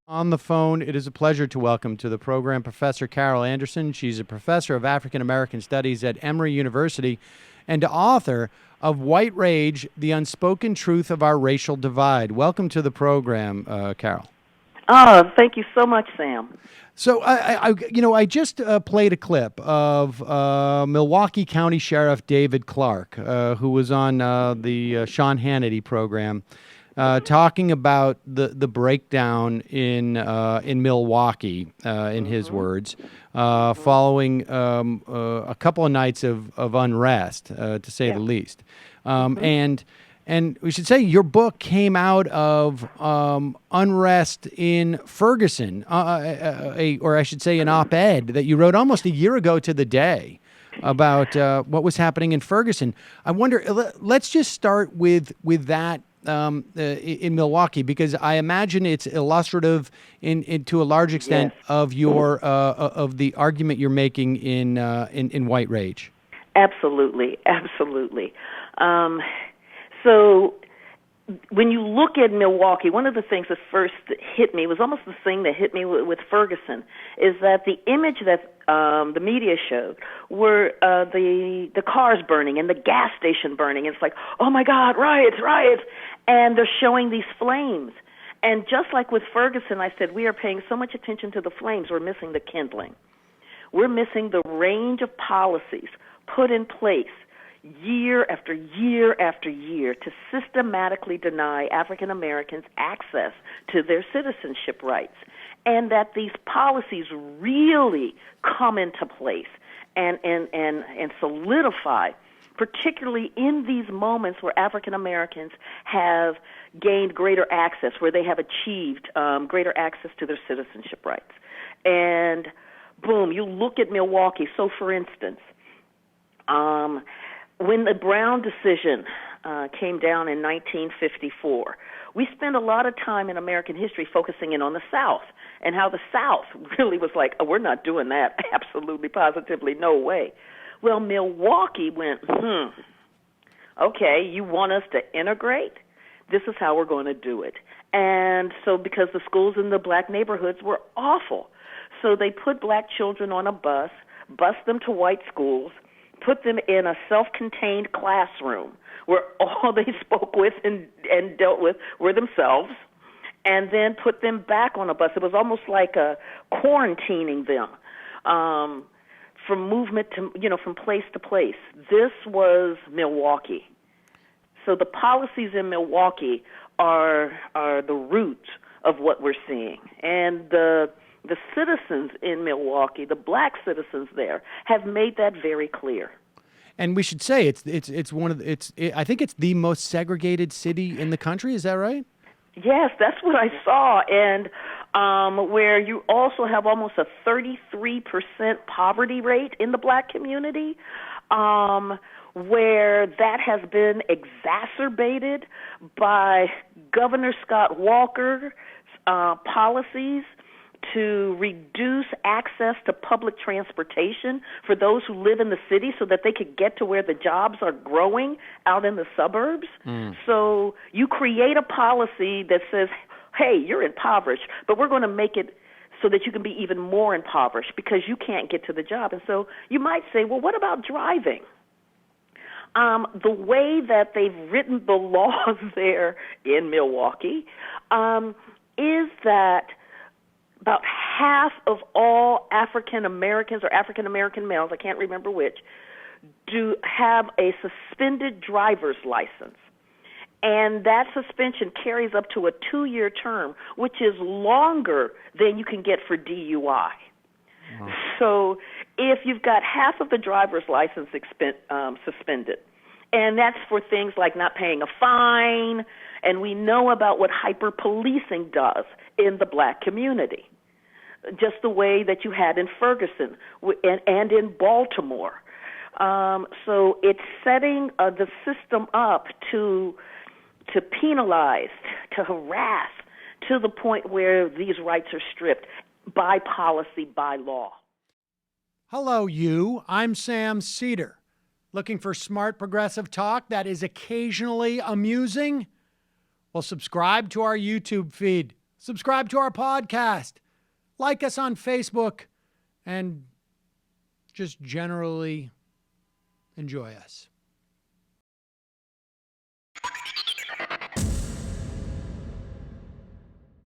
On the phone, it is a pleasure to welcome to the program Professor Carol Anderson. She's a professor of African American Studies at Emory University and author of White Rage, The Unspoken Truth of Our Racial Divide. Welcome to the program, Carol. Oh, thank you so much, Sam. So, I just played a clip of Milwaukee County Sheriff David Clark, who was on the Sean Hannity program, talking about the breakdown in Milwaukee, in his words, following a couple of nights of unrest, to say the least. And we should say your book came out of unrest in Ferguson, or I should say an op-ed that you wrote almost a year ago to the day about what was happening in Ferguson. I wonder, let's just start with that in Milwaukee, because I imagine it's illustrative to a large extent of your of the argument you're making in White Rage. Absolutely. So when you look at Milwaukee, one of the things that first hit me was almost the thing that hit me with Ferguson, is that the image that the media showed were the cars burning and the gas station burning. It's like, oh my God, riots, and they're showing these flames. And just like with Ferguson, I said, we are paying so much attention to the flames, we're missing the kindling. We're missing the range of policies put in place year after year after year to systematically deny African Americans access to their citizenship rights, and that these policies really come into place and solidify, particularly in these moments where African Americans have gained greater access, where they have achieved greater access to their citizenship rights. And boom, you look at Milwaukee. So, for instance, when the Brown decision came down in 1954, we spent a lot of time in American history focusing in on the South and how the South really was like, oh, we're not doing that. Absolutely, positively, no way. Well, Milwaukee went, okay, you want us to integrate? This is how we're going to do it. And so because the schools in the black neighborhoods were awful, so they put black children on a bus, bused them to white schools, put them in a self-contained classroom where all they spoke with and dealt with were themselves, and then put them back on a bus. It was almost like quarantining them from movement to, from place to place. This was Milwaukee. So the policies in Milwaukee are the root of what we're seeing. And the citizens in Milwaukee, the black citizens there, have made that very clear. And we should say it's one of I think it's the most segregated city in the country. Is that right? Yes, that's what I saw, and where you also have almost a 33% poverty rate in the black community, where that has been exacerbated by Governor Scott Walker's policies to reduce access to public transportation for those who live in the city so that they could get to where the jobs are growing out in the suburbs. So you create a policy that says, hey, you're impoverished, but we're going to make it so that you can be even more impoverished because you can't get to the job. And so you might say, well, what about driving? The way that they've written the laws there in Milwaukee is that about half of all African Americans or African American males, I can't remember which, do have a suspended driver's license. And that suspension carries up to a 2-year term, which is longer than you can get for DUI. Wow. So if you've got half of the driver's license suspended, and that's for things like not paying a fine, and we know about what hyper-policing does in the black community, just the way that you had in Ferguson and in Baltimore. So it's setting the system up to penalize, to harass, to the point where these rights are stripped by policy, by law. Hello, you. I'm Sam Seder. Looking for smart progressive talk that is occasionally amusing? Well, subscribe to our YouTube feed, subscribe to our podcast, like us on Facebook, and just generally enjoy us.